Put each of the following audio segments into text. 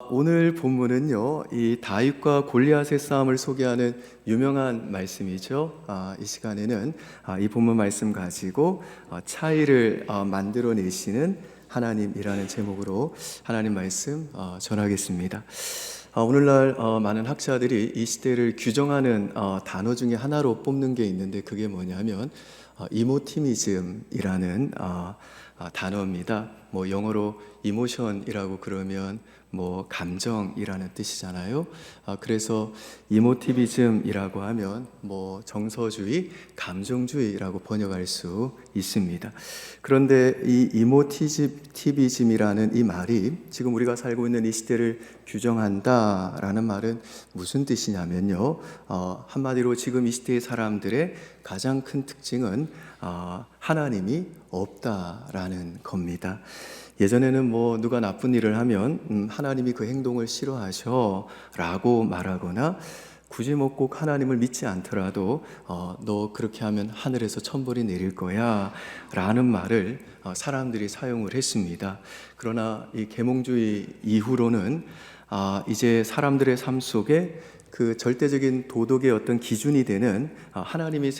오늘 본문은요, 이 다윗과 골리앗의 싸움을 소개하는 유명한 말씀이죠. 이 시간에는 이 본문 말씀 가지고 차이를 만들어내시는 하나님이라는 제목으로 하나님 말씀 전하겠습니다. 오늘날 많은 학자들이 이 시대를 규정하는 단어 중에 하나로 뽑는 게 있는데, 그게 뭐냐면 이모티미즘이라는 단어입니다. 뭐 영어로 이모션이라고 그러면 뭐 감정이라는 뜻이잖아요. 그래서 이모티비즘이라고 하면 뭐 정서주의, 감정주의라고 번역할 수 있습니다. 그런데 이 이모티비즘이라는 이 말이 지금 우리가 살고 있는 이 시대를 규정한다라는 말은 무슨 뜻이냐면요, 한마디로 지금 이 시대의 사람들의 가장 큰 특징은 하나님이 없다라는 겁니다. 예전에는 뭐 누가 나쁜 일을 하면 하나님이 그 행동을 싫어하셔 라고 말하거나, 굳이 뭐 꼭 하나님을 믿지 않더라도 너 그렇게 하면 하늘에서 천벌이 내릴 거야 라는 말을 사람들이 사용을 했습니다. 그러나 이 계몽주의 이후로는 이제 사람들의 삶 속에 그 절대적인 도덕의 어떤 기준이 되는 하나님이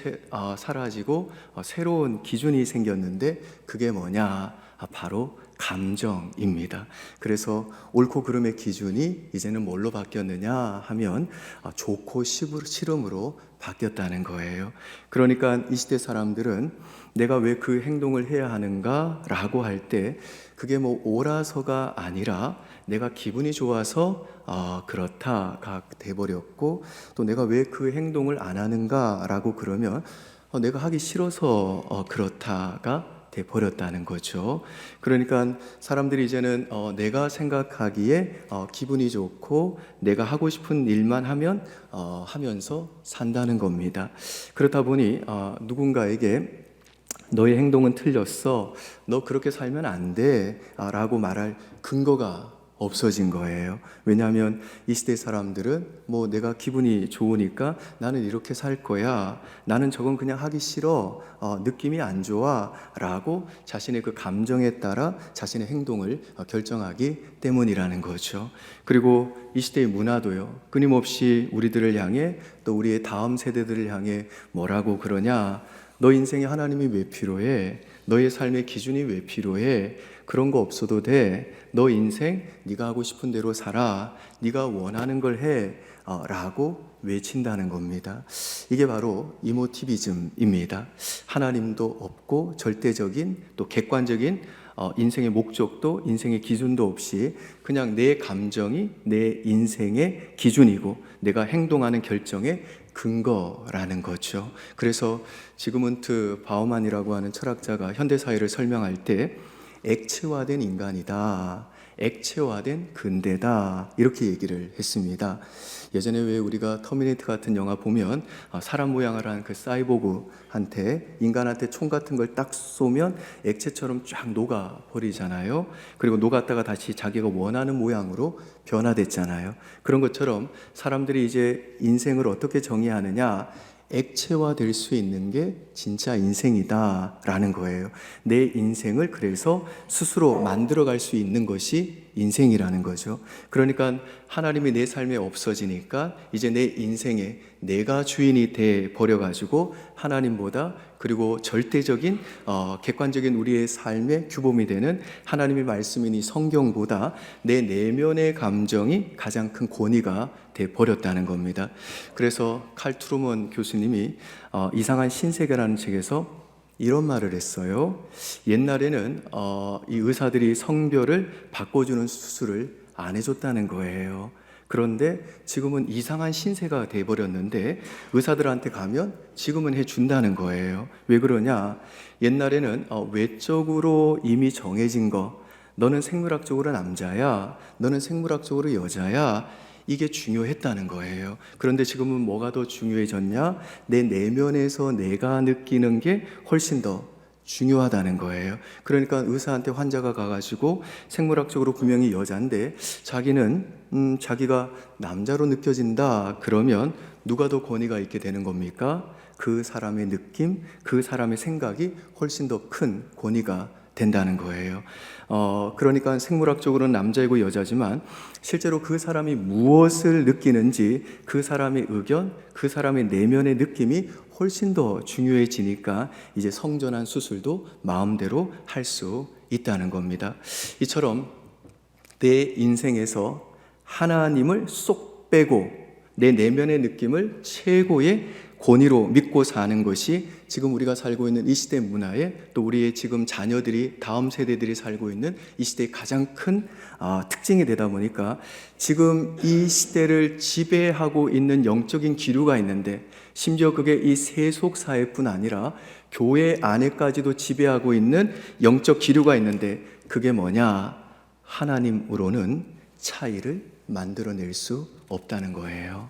사라지고 새로운 기준이 생겼는데, 그게 뭐냐? 바로 감정입니다. 그래서 옳고 그름의 기준이 이제는 뭘로 바뀌었느냐 하면 좋고 싫음으로 바뀌었다는 거예요. 그러니까 이 시대 사람들은 내가 왜 그 행동을 해야 하는가 라고 할 때, 그게 뭐 옳아서가 아니라 내가 기분이 좋아서 그렇다가 돼버렸고, 또 내가 왜 그 행동을 안 하는가 라고 그러면 내가 하기 싫어서 그렇다가 돼버렸다는 거죠. 그러니까 사람들이 이제는 내가 생각하기에 기분이 좋고 내가 하고 싶은 일만 하면서 산다는 겁니다. 그렇다 보니 누군가에게 너의 행동은 틀렸어, 너 그렇게 살면 안 돼 라고 말할 근거가 없어진 거예요. 왜냐하면 이 시대 사람들은 뭐 내가 기분이 좋으니까 나는 이렇게 살 거야, 나는 저건 그냥 하기 싫어, 느낌이 안 좋아 라고 자신의 그 감정에 따라 자신의 행동을 결정하기 때문이라는 거죠. 그리고 이 시대의 문화도요, 끊임없이 우리들을 향해, 또 우리의 다음 세대들을 향해 뭐라고 그러냐? 너 인생에 하나님이 왜 필요해? 너의 삶의 기준이 왜 필요해? 그런 거 없어도 돼. 너 인생 네가 하고 싶은 대로 살아. 네가 원하는 걸 해. 라고 외친다는 겁니다. 이게 바로 이모티비즘입니다. 하나님도 없고 절대적인, 또 객관적인 인생의 목적도 인생의 기준도 없이 그냥 내 감정이 내 인생의 기준이고 내가 행동하는 결정의 근거라는 거죠. 그래서 지그문트 바우만이라고 하는 철학자가 현대사회를 설명할 때 액체화된 인간이다, 액체화된 근대다, 이렇게 얘기를 했습니다. 예전에 왜 우리가 터미네이터 같은 영화 보면 사람 모양을 한 그 사이보그한테, 인간한테 총 같은 걸 딱 쏘면 액체처럼 쫙 녹아버리잖아요. 그리고 녹았다가 다시 자기가 원하는 모양으로 변화됐잖아요. 그런 것처럼 사람들이 이제 인생을 어떻게 정의하느냐, 액체화될 수 있는 게 진짜 인생이다 라는 거예요. 내 인생을 그래서 스스로 만들어갈 수 있는 것이 인생이라는 거죠. 그러니까 하나님이 내 삶에 없어지니까 이제 내 인생에 내가 주인이 돼 버려가지고 하나님보다, 그리고 절대적인 객관적인 우리의 삶의 규범이 되는 하나님의 말씀이니 성경보다 내 내면의 감정이 가장 큰 권위가 돼 버렸다는 겁니다. 그래서 칼 트루먼 교수님이 이상한 신세계라는 책에서 이런 말을 했어요. 옛날에는 이 의사들이 성별을 바꿔주는 수술을 안 해줬다는 거예요. 그런데 지금은 이상한 신세가 돼버렸는데 의사들한테 가면 지금은 해준다는 거예요. 왜 그러냐? 옛날에는 외적으로 이미 정해진 거, 너는 생물학적으로 남자야, 너는 생물학적으로 여자야, 이게 중요했다는 거예요. 그런데 지금은 뭐가 더 중요해졌냐? 내 내면에서 내가 느끼는 게 훨씬 더 중요하다는 거예요. 그러니까 의사한테 환자가 가가지고 생물학적으로 분명히 여자인데 자기는 자기가 남자로 느껴진다 그러면 누가 더 권위가 있게 되는 겁니까? 그 사람의 느낌, 그 사람의 생각이 훨씬 더 큰 권위가 된다는 거예요. 그러니까 생물학적으로는 남자이고 여자지만 실제로 그 사람이 무엇을 느끼는지 그 사람의 의견, 그 사람의 내면의 느낌이 훨씬 더 중요해지니까 이제 성전환 수술도 마음대로 할 수 있다는 겁니다. 이처럼 내 인생에서 하나님을 쏙 빼고 내 내면의 느낌을 최고의 권위로 믿고 사는 것이 지금 우리가 살고 있는 이 시대 문화에 또 우리의 지금 자녀들이 다음 세대들이 살고 있는 이 시대의 가장 큰 특징이 되다 보니까 지금 이 시대를 지배하고 있는 영적인 기류가 있는데 심지어 그게 이 세속 사회뿐 아니라 교회 안에까지도 지배하고 있는 영적 기류가 있는데 그게 뭐냐? 하나님으로는 차이를 만들어낼 수 없다는 거예요.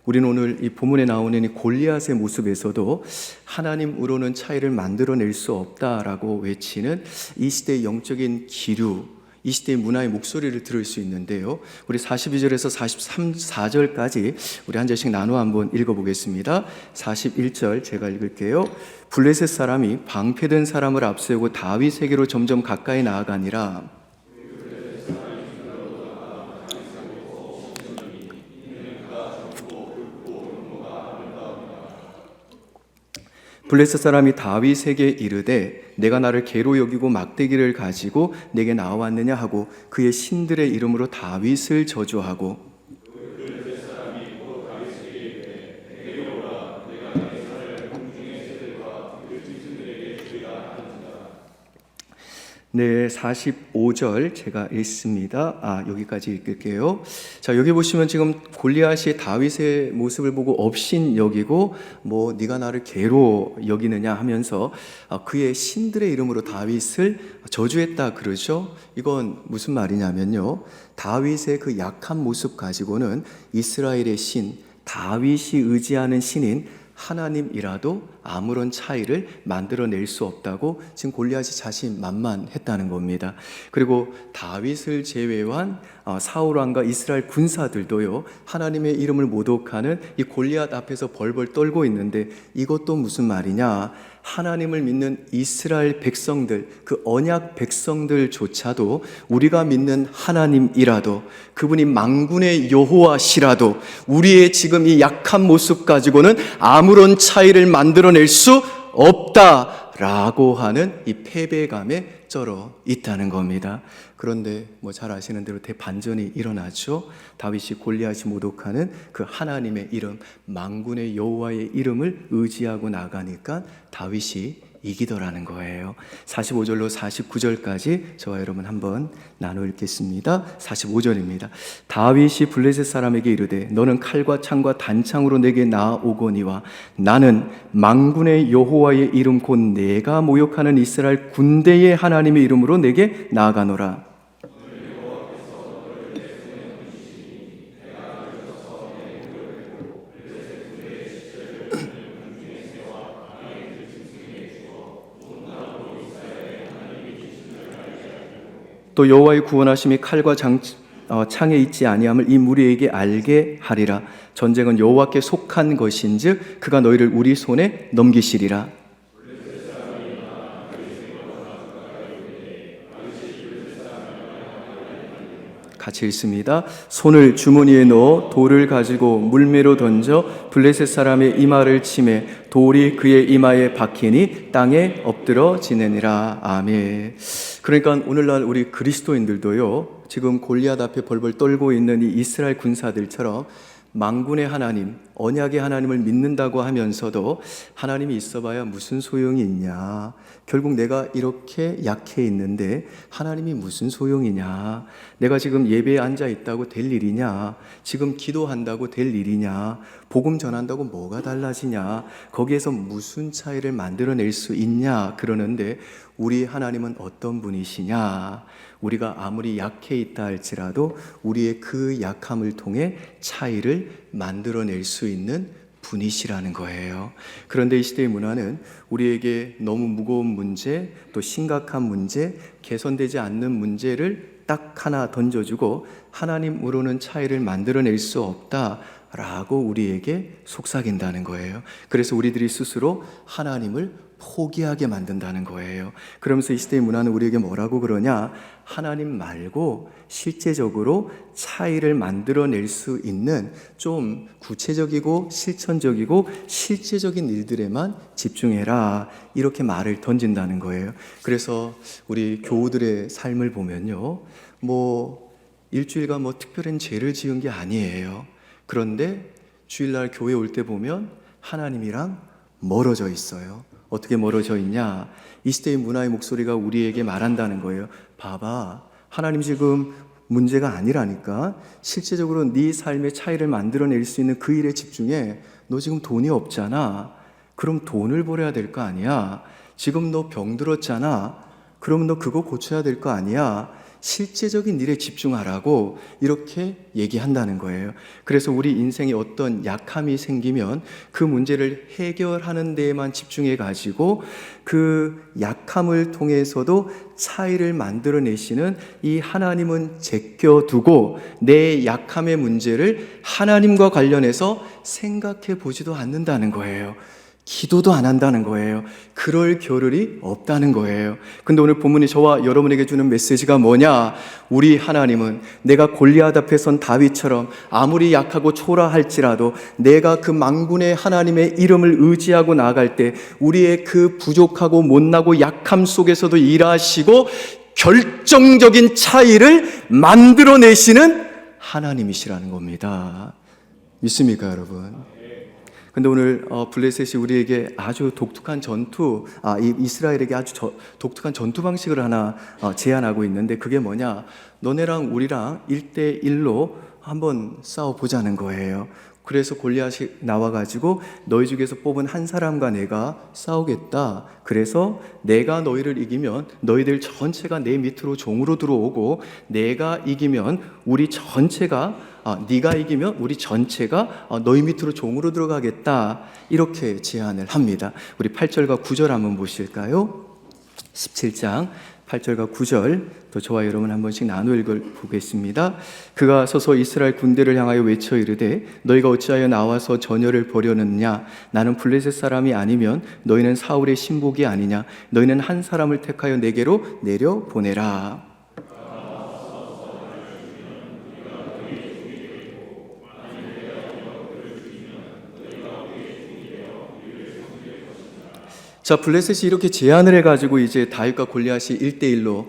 우리는 오늘 이 본문에 나오는 이 골리앗의 모습에서도 하나님으로는 차이를 만들어낼 수 없다라고 외치는 이 시대의 영적인 기류, 이 시대의 문화의 목소리를 들을 수 있는데요. 우리 42절에서 44절까지 우리 한 절씩 나누어 한번 읽어보겠습니다. 41절 제가 읽을게요. 블레셋 사람이 방패든 사람을 앞세우고 다윗에게로 점점 가까이 나아가니라. 블레셋 사람이 다윗에게 이르되 내가 나를 개로 여기고 막대기를 가지고 내게 나왔느냐 하고 그의 신들의 이름으로 다윗을 저주하고 네, 45절 제가 읽습니다. 여기까지 읽을게요. 자, 여기 보시면 지금 골리앗이 다윗의 모습을 보고 업신 여기고 네가 나를 개로 여기느냐 하면서 그의 신들의 이름으로 다윗을 저주했다 그러죠. 이건 무슨 말이냐면요. 다윗의 그 약한 모습 가지고는 이스라엘의 신, 다윗이 의지하는 신인 하나님이라도 아무런 차이를 만들어낼 수 없다고 지금 골리앗이 자신만만했다는 겁니다. 그리고 다윗을 제외한 사울 왕과 이스라엘 군사들도요 하나님의 이름을 모독하는 이 골리앗 앞에서 벌벌 떨고 있는데 이것도 무슨 말이냐? 하나님을 믿는 이스라엘 백성들, 그 언약 백성들조차도 우리가 믿는 하나님이라도 그분이 만군의 여호와시라도 우리의 지금 이 약한 모습 가지고는 아무런 차이를 만들어낼 수 없다라고 하는 이 패배감에 쩔어 있다는 겁니다. 그런데 잘 아시는 대로 대반전이 일어나죠. 다윗이 골리앗이 모독하는 그 하나님의 이름, 만군의 여호와의 이름을 의지하고 나가니까 다윗이 이기더라는 거예요. 45절로 49절까지 저와 여러분 한번 나눠 읽겠습니다. 45절입니다. 다윗이 블레셋 사람에게 이르되 너는 칼과 창과 단창으로 내게 나아오거니와 나는 만군의 여호와의 이름 곧 내가 모욕하는 이스라엘 군대의 하나님의 이름으로 내게 나아가노라. 또 여호와의 구원하심이 칼과 창에 있지 아니함을 이 무리에게 알게 하리라. 전쟁은 여호와께 속한 것인즉 그가 너희를 우리 손에 넘기시리라. 같이 읽습니다. 손을 주머니에 넣어 돌을 가지고 물매로 던져 블레셋 사람의 이마를 치매 돌이 그의 이마에 박히니 땅에 엎드러 지내니라. 아멘. 그러니까 오늘날 우리 그리스도인들도요 지금 골리앗 앞에 벌벌 떨고 있는 이 이스라엘 군사들처럼 만군의 하나님, 언약의 하나님을 믿는다고 하면서도 하나님이 있어봐야 무슨 소용이 있냐, 결국 내가 이렇게 약해 있는데 하나님이 무슨 소용이냐, 내가 지금 예배에 앉아 있다고 될 일이냐, 지금 기도한다고 될 일이냐, 복음 전한다고 뭐가 달라지냐, 거기에서 무슨 차이를 만들어낼 수 있냐 그러는데 우리 하나님은 어떤 분이시냐? 우리가 아무리 약해 있다 할지라도 우리의 그 약함을 통해 차이를 만들어낼 수 있는 분이시라는 거예요. 그런데 이 시대의 문화는 우리에게 너무 무거운 문제, 또 심각한 문제, 개선되지 않는 문제를 딱 하나 던져주고 하나님으로는 차이를 만들어낼 수 없다 라고 우리에게 속삭인다는 거예요. 그래서 우리들이 스스로 하나님을 포기하게 만든다는 거예요. 그러면서 이 시대의 문화는 우리에게 뭐라고 그러냐? 하나님 말고 실제적으로 차이를 만들어낼 수 있는 좀 구체적이고 실천적이고 실제적인 일들에만 집중해라, 이렇게 말을 던진다는 거예요. 그래서 우리 교우들의 삶을 보면요, 일주일간 특별한 죄를 지은 게 아니에요. 그런데 주일날 교회 올 때 보면 하나님이랑 멀어져 있어요. 어떻게 멀어져 있냐? 이 시대의 문화의 목소리가 우리에게 말한다는 거예요. 봐봐, 하나님 지금 문제가 아니라니까. 실제적으로 네 삶의 차이를 만들어낼 수 있는 그 일에 집중해. 너 지금 돈이 없잖아. 그럼 돈을 벌어야 될 거 아니야. 지금 너 병들었잖아. 그럼 너 그거 고쳐야 될 거 아니야. 실제적인 일에 집중하라고 이렇게 얘기한다는 거예요. 그래서 우리 인생에 어떤 약함이 생기면 그 문제를 해결하는 데에만 집중해 가지고 그 약함을 통해서도 차이를 만들어내시는 이 하나님은 제껴두고 내 약함의 문제를 하나님과 관련해서 생각해 보지도 않는다는 거예요. 기도도 안 한다는 거예요. 그럴 겨를이 없다는 거예요. 근데 오늘 본문이 저와 여러분에게 주는 메시지가 뭐냐? 우리 하나님은 내가 골리앗 앞에 선 다윗처럼 아무리 약하고 초라할지라도 내가 그 만군의 하나님의 이름을 의지하고 나아갈 때 우리의 그 부족하고 못나고 약함 속에서도 일하시고 결정적인 차이를 만들어내시는 하나님이시라는 겁니다. 믿습니까, 여러분? 근데 오늘 블레셋이 우리에게 아주 독특한 이스라엘에게 아주 독특한 전투 방식을 하나 제안하고 있는데, 그게 뭐냐? 너네랑 우리랑 1대1로 한번 싸워보자는 거예요. 그래서 골리앗이 나와가지고 너희 중에서 뽑은 한 사람과 내가 싸우겠다. 그래서 내가 너희를 이기면 너희들 전체가 내 밑으로 종으로 들어오고, 내가 이기면 우리 전체가 네가 이기면 우리 전체가 너희 밑으로 종으로 들어가겠다, 이렇게 제안을 합니다. 우리 8절과 9절 한번 보실까요? 17장 8절과 9절 또 저와 여러분 한 번씩 나누어 읽어보겠습니다. 그가 서서 이스라엘 군대를 향하여 외쳐 이르되 너희가 어찌하여 나와서 전열을 벌여느냐? 나는 블레셋 사람이 아니면 너희는 사울의 신복이 아니냐? 너희는 한 사람을 택하여 내게로 내려보내라. 자, 블레셋이 이렇게 제안을 해가지고 이제 다윗과 골리앗이 1대1로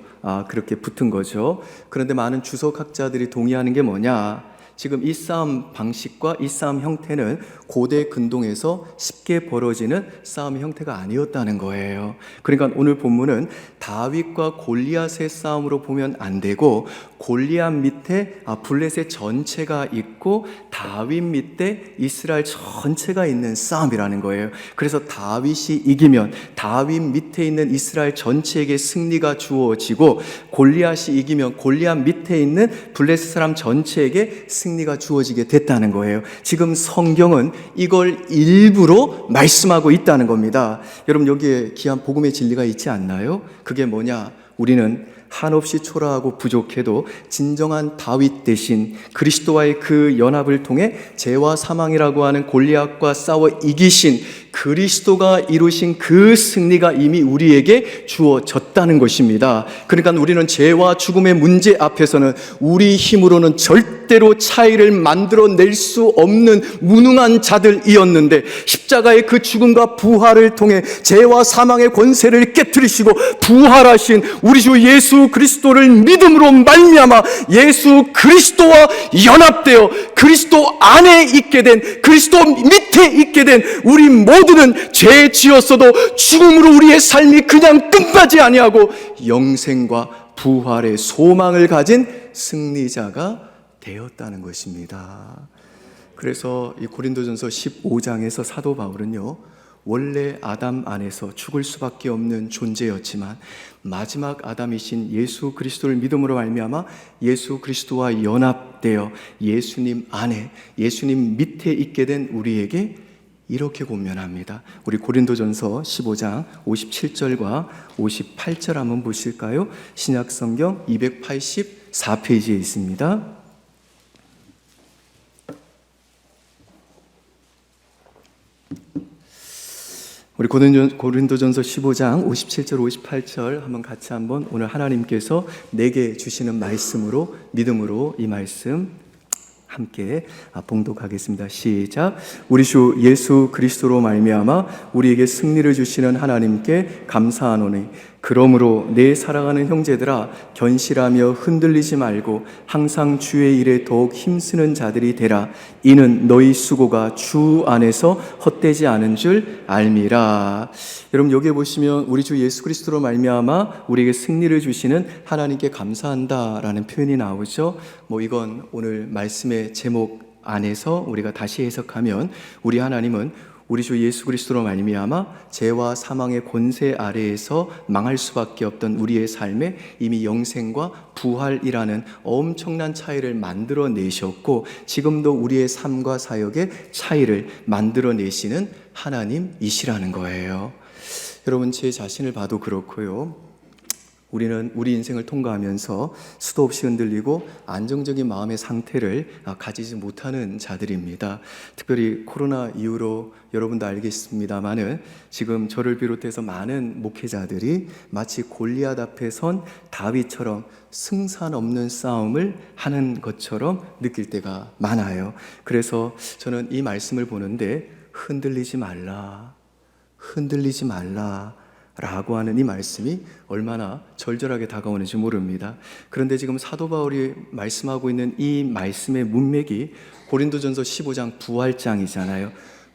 그렇게 붙은 거죠. 그런데 많은 주석학자들이 동의하는 게 뭐냐? 지금 이 싸움 방식과 이 싸움 형태는 고대 근동에서 쉽게 벌어지는 싸움 형태가 아니었다는 거예요. 그러니까 오늘 본문은 다윗과 골리앗의 싸움으로 보면 안 되고, 골리앗 밑에 블레셋 전체가 있고 다윗 밑에 이스라엘 전체가 있는 싸움이라는 거예요. 그래서 다윗이 이기면 다윗 밑에 있는 이스라엘 전체에게 승리가 주어지고, 골리앗이 이기면 골리앗 밑에 있는 블레셋 사람 전체에게 승리가 주어지게 됐다는 거예요. 지금 성경은 이걸 일부러 말씀하고 있다는 겁니다. 여러분, 여기에 귀한 복음의 진리가 있지 않나요? 그게 뭐냐? 우리는 한없이 초라하고 부족해도 진정한 다윗 대신 그리스도와의 그 연합을 통해 죄와 사망이라고 하는 골리앗과 싸워 이기신 그리스도가 이루신 그 승리가 이미 우리에게 주어졌다는 것입니다. 그러니까 우리는 죄와 죽음의 문제 앞에서는 우리 힘으로는 절대로 차이를 만들어낼 수 없는 무능한 자들이었는데, 십자가의 그 죽음과 부활을 통해 죄와 사망의 권세를 깨트리시고 부활하신 우리 주 예수 그리스도를 믿음으로 말미암아 예수 그리스도와 연합되어 그리스도 안에 있게 된, 그리스도 밑에 있게 된 우리 모두는 죄 지었어도 죽음으로 우리의 삶이 그냥 끝나지 아니하고 영생과 부활의 소망을 가진 승리자가 되었다는 것입니다. 그래서 이 고린도전서 15장에서 사도 바울은요, 원래 아담 안에서 죽을 수밖에 없는 존재였지만 마지막 아담이신 예수 그리스도를 믿음으로 말미암아 예수 그리스도와 연합되어 예수님 안에, 예수님 밑에 있게 된 우리에게 이렇게 권면합니다. 우리 고린도전서 15장 57절과 58절 한번 보실까요? 신약성경 284페이지에 있습니다. 우리 고린도전서 15장 57절 58절 한번 같이 한번 오늘 하나님께서 내게 주시는 말씀으로 믿음으로 이 말씀 함께 봉독하겠습니다. 시작. 우리 주 예수 그리스도로 말미암아 우리에게 승리를 주시는 하나님께 감사하노니 그러므로 내 사랑하는 형제들아 견실하며 흔들리지 말고 항상 주의 일에 더욱 힘쓰는 자들이 되라. 이는 너희 수고가 주 안에서 헛되지 않은 줄 알미라. 여러분 여기에 보시면 우리 주 예수 그리스도로 말미암아 우리에게 승리를 주시는 하나님께 감사한다라는 표현이 나오죠. 이건 오늘 말씀의 제목 안에서 우리가 다시 해석하면 우리 하나님은 우리 주 예수 그리스도로 말미암아 죄와 사망의 권세 아래에서 망할 수밖에 없던 우리의 삶에 이미 영생과 부활이라는 엄청난 차이를 만들어내셨고 지금도 우리의 삶과 사역의 차이를 만들어내시는 하나님이시라는 거예요. 여러분 제 자신을 봐도 그렇고요. 우리는 우리 인생을 통과하면서 수도 없이 흔들리고 안정적인 마음의 상태를 가지지 못하는 자들입니다. 특별히 코로나 이후로 여러분도 알겠습니다마는 지금 저를 비롯해서 많은 목회자들이 마치 골리앗 앞에 선 다윗처럼 승산 없는 싸움을 하는 것처럼 느낄 때가 많아요. 그래서 저는 이 말씀을 보는데 흔들리지 말라 라고 하는 이 말씀이 얼마나 절절하게 다가오는지 모릅니다. 그런데 지금 사도 바울이 말씀하고 있는 이 말씀의 문맥이 고린도전서 15장 부활장이잖아요.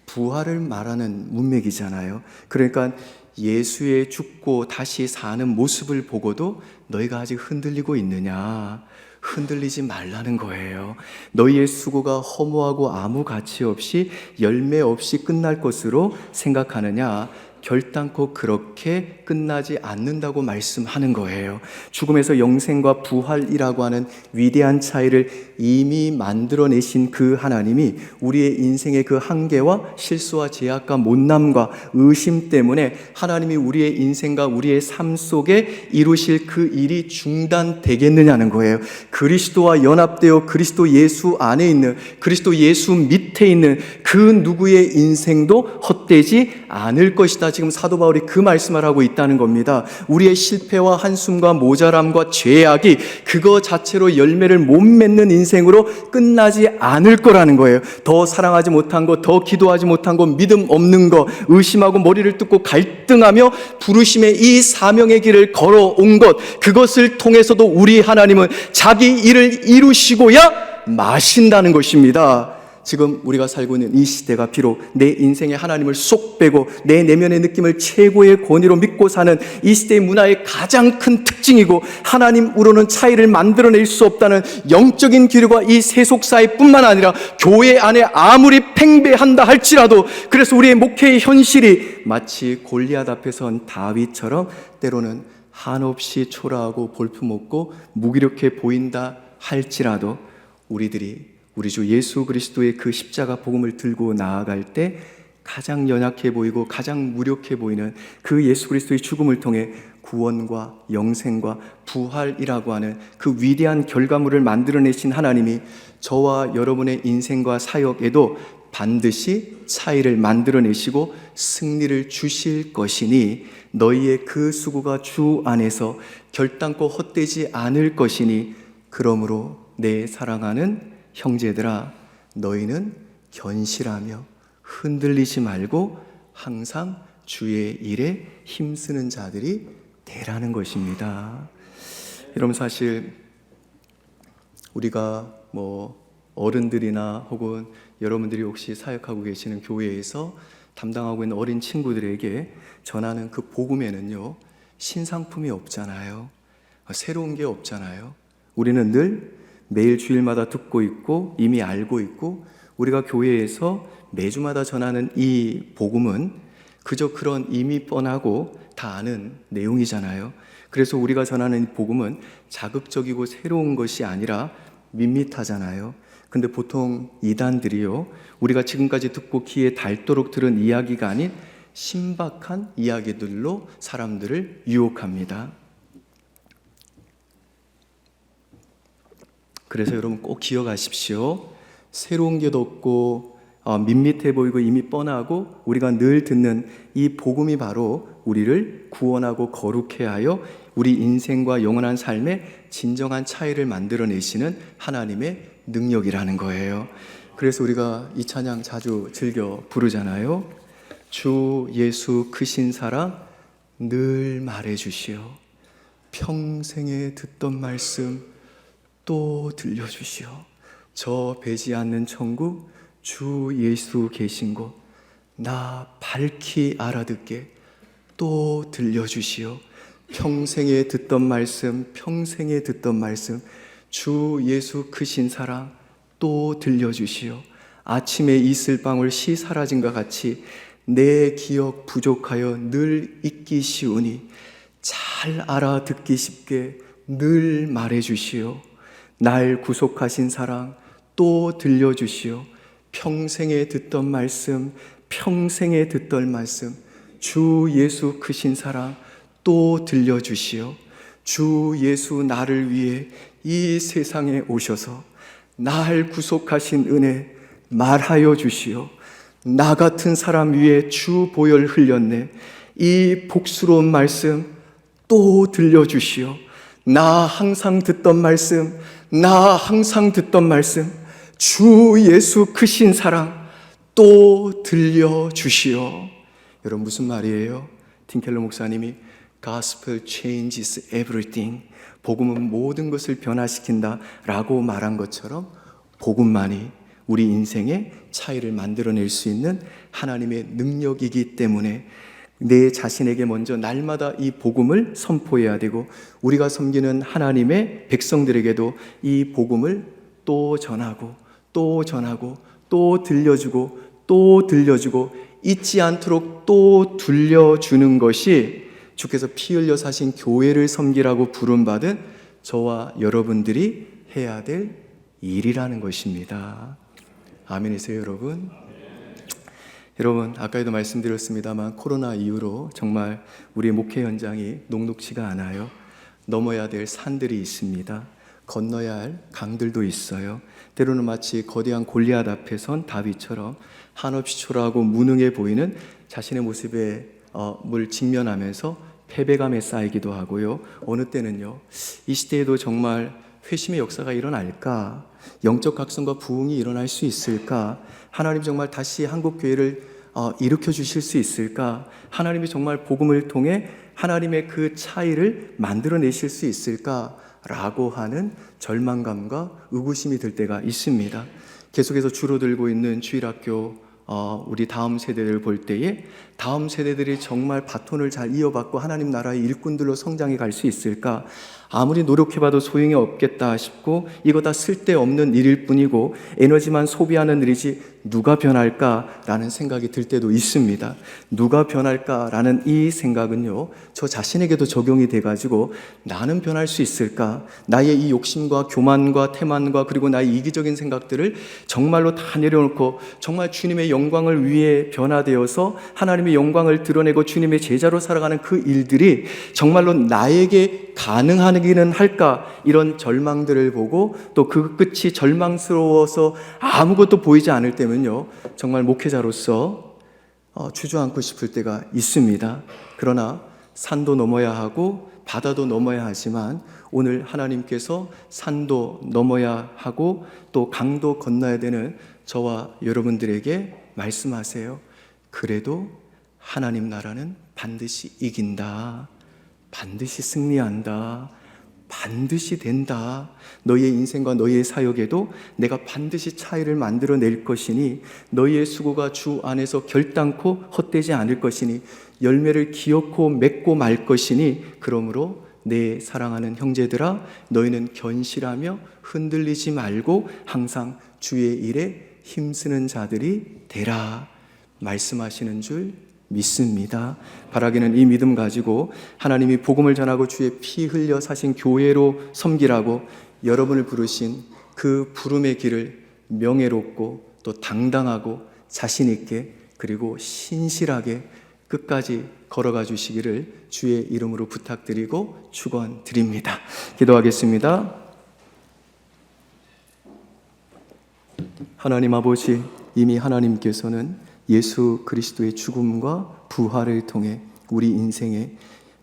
부활을 말하는 문맥이잖아요. 그러니까 예수의 죽고 다시 사는 모습을 보고도 너희가 아직 흔들리고 있느냐? 흔들리지 말라는 거예요. 너희의 수고가 허무하고 아무 가치 없이 열매 없이 끝날 것으로 생각하느냐? 결단코 그렇게 끝나지 않는다고 말씀하는 거예요. 죽음에서 영생과 부활이라고 하는 위대한 차이를 이미 만들어내신 그 하나님이 우리의 인생의 그 한계와 실수와 제약과 못남과 의심 때문에 하나님이 우리의 인생과 우리의 삶 속에 이루실 그 일이 중단되겠느냐는 거예요. 그리스도와 연합되어 그리스도 예수 안에 있는, 그리스도 예수 밑에 있는 그 누구의 인생도 헛되지 않을 것이다. 지금 사도 바울이 그 말씀을 하고 있다는 겁니다. 우리의 실패와 한숨과 모자람과 죄악이 그거 자체로 열매를 못 맺는 인생으로 끝나지 않을 거라는 거예요. 더 사랑하지 못한 것, 더 기도하지 못한 것, 믿음 없는 것, 의심하고 머리를 뜯고 갈등하며 부르심의 이 사명의 길을 걸어온 것, 그것을 통해서도 우리 하나님은 자기 일을 이루시고야 마신다는 것입니다. 지금 우리가 살고 있는 이 시대가 비록 내 인생에 하나님을 쏙 빼고 내 내면의 느낌을 최고의 권위로 믿고 사는 이 시대의 문화의 가장 큰 특징이고 하나님으로는 차이를 만들어낼 수 없다는 영적인 기류가 이 세속사회 뿐만 아니라 교회 안에 아무리 팽배한다 할지라도 그래서 우리의 목회의 현실이 마치 골리앗 앞에 선 다윗처럼 때로는 한없이 초라하고 볼품없고 무기력해 보인다 할지라도 우리 주 예수 그리스도의 그 십자가 복음을 들고 나아갈 때 가장 연약해 보이고 가장 무력해 보이는 그 예수 그리스도의 죽음을 통해 구원과 영생과 부활이라고 하는 그 위대한 결과물을 만들어내신 하나님이 저와 여러분의 인생과 사역에도 반드시 차이를 만들어내시고 승리를 주실 것이니 너희의 그 수고가 주 안에서 결단코 헛되지 않을 것이니 그러므로 내 사랑하는 형제들아 너희는 견실하며 흔들리지 말고 항상 주의 일에 힘쓰는 자들이 되라는 것입니다. 여러분 사실 우리가 어른들이나 혹은 여러분들이 혹시 사역하고 계시는 교회에서 담당하고 있는 어린 친구들에게 전하는 그 복음에는요 신상품이 없잖아요. 새로운 게 없잖아요. 우리는 늘 매일 주일마다 듣고 있고 이미 알고 있고 우리가 교회에서 매주마다 전하는 이 복음은 그저 그런 이미 뻔하고 다 아는 내용이잖아요. 그래서 우리가 전하는 이 복음은 자극적이고 새로운 것이 아니라 밋밋하잖아요. 근데 보통 이단들이요 우리가 지금까지 듣고 귀에 닳도록 들은 이야기가 아닌 신박한 이야기들로 사람들을 유혹합니다. 그래서 여러분 꼭 기억하십시오. 새로운 게 없고 밋밋해 보이고 이미 뻔하고 우리가 늘 듣는 이 복음이 바로 우리를 구원하고 거룩해 하여 우리 인생과 영원한 삶의 진정한 차이를 만들어내시는 하나님의 능력이라는 거예요. 그래서 우리가 이 찬양 자주 즐겨 부르잖아요. 주 예수 크신 사랑 늘 말해주시오. 평생에 듣던 말씀 또 들려주시오. 저 배지 않는 천국 주 예수 계신 곳 나 밝히 알아듣게 또 들려주시오. 평생에 듣던 말씀, 평생에 듣던 말씀 주 예수 크신 사랑 또 들려주시오. 아침에 이슬방울 시 사라진 것 같이 내 기억 부족하여 늘 잊기 쉬우니 잘 알아듣기 쉽게 늘 말해주시오. 날 구속하신 사랑 또 들려주시오. 평생에 듣던 말씀, 평생에 듣던 말씀 주 예수 크신 사랑 또 들려주시오. 주 예수 나를 위해 이 세상에 오셔서 날 구속하신 은혜 말하여 주시오. 나 같은 사람 위에 주 보혈 흘렸네. 이 복스러운 말씀 또 들려주시오. 나 항상 듣던 말씀, 나 항상 듣던 말씀 주 예수 크신 사랑 또 들려주시오. 여러분 무슨 말이에요? 틴켈러 목사님이 Gospel changes everything, 복음은 모든 것을 변화시킨다 라고 말한 것처럼 복음만이 우리 인생의 차이를 만들어낼 수 있는 하나님의 능력이기 때문에 내 자신에게 먼저 날마다 이 복음을 선포해야 되고 우리가 섬기는 하나님의 백성들에게도 이 복음을 또 전하고 또 전하고 또 들려주고 또 들려주고 잊지 않도록 또 들려주는 것이 주께서 피 흘려 사신 교회를 섬기라고 부름받은 저와 여러분들이 해야 될 일이라는 것입니다. 아멘이세요, 여러분? 여러분, 아까에도 말씀드렸습니다만 코로나 이후로 정말 우리의 목회 현장이 녹록지가 않아요. 넘어야 될 산들이 있습니다. 건너야 할 강들도 있어요. 때로는 마치 거대한 골리앗 앞에 선 다윗처럼 한없이 초라하고 무능해 보이는 자신의 모습에 물 직면하면서 패배감에 쌓이기도 하고요. 어느 때는요, 이 시대에도 정말 회심의 역사가 일어날까? 영적 각성과 부흥이 일어날 수 있을까? 하나님 정말 다시 한국교회를 일으켜 주실 수 있을까? 하나님이 정말 복음을 통해 하나님의 그 차이를 만들어내실 수 있을까? 라고 하는 절망감과 의구심이 들 때가 있습니다. 계속해서 줄어들고 있는 주일학교 우리 다음 세대를 볼 때에 다음 세대들이 정말 바톤을 잘 이어받고 하나님 나라의 일꾼들로 성장해 갈 수 있을까? 아무리 노력해봐도 소용이 없겠다 싶고 이거 다 쓸데없는 일일 뿐이고 에너지만 소비하는 일이지 누가 변할까라는 생각이 들 때도 있습니다. 누가 변할까라는 이 생각은요, 저 자신에게도 적용이 돼가지고 나는 변할 수 있을까? 나의 이 욕심과 교만과 태만과 그리고 나의 이기적인 생각들을 정말로 다 내려놓고 정말 주님의 영광을 위해 변화되어서 하나님의 영광을 드러내고 주님의 제자로 살아가는 그 일들이 정말로 나에게 가능하기는 할까? 이런 절망들을 보고 또 그 끝이 절망스러워서 아무것도 보이지 않을 때면요, 정말 목회자로서 주저앉고 싶을 때가 있습니다. 그러나 산도 넘어야 하고 바다도 넘어야 하지만 오늘 하나님께서 산도 넘어야 하고 또 강도 건너야 되는 저와 여러분들에게 말씀하세요. 그래도 하나님 나라는 반드시 이긴다. 반드시 승리한다. 반드시 된다. 너희의 인생과 너희의 사역에도 내가 반드시 차이를 만들어낼 것이니 너희의 수고가 주 안에서 결단코 헛되지 않을 것이니 열매를 기어코 맺고 말 것이니 그러므로 내 사랑하는 형제들아 너희는 견실하며 흔들리지 말고 항상 주의 일에 힘쓰는 자들이 되라 말씀하시는 줄 믿습니다. 바라기는 이 믿음 가지고 하나님이 복음을 전하고 주의 피 흘려 사신 교회로 섬기라고 여러분을 부르신 그 부름의 길을 명예롭고 또 당당하고 자신 있게 그리고 신실하게 끝까지 걸어가 주시기를 주의 이름으로 부탁드리고 축원드립니다. 기도하겠습니다. 하나님 아버지, 이미 하나님께서는 예수 그리스도의 죽음과 부활을 통해 우리 인생의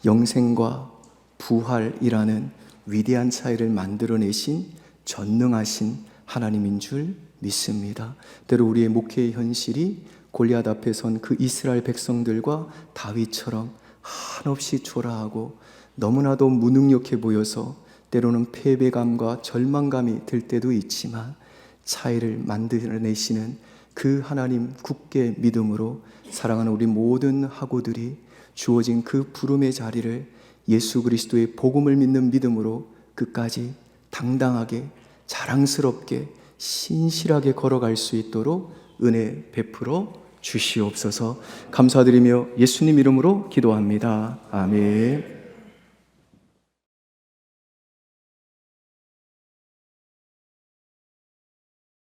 영생과 부활이라는 위대한 차이를 만들어내신 전능하신 하나님인 줄 믿습니다. 때로 우리의 목회의 현실이 골리앗 앞에 선 그 이스라엘 백성들과 다윗처럼 한없이 초라하고 너무나도 무능력해 보여서 때로는 패배감과 절망감이 들 때도 있지만 차이를 만들어내시는 그 하나님 굳게 믿음으로 사랑하는 우리 모든 학우들이 주어진 그 부름의 자리를 예수 그리스도의 복음을 믿는 믿음으로 끝까지 당당하게 자랑스럽게 신실하게 걸어갈 수 있도록 은혜 베풀어 주시옵소서. 감사드리며 예수님 이름으로 기도합니다. 아멘.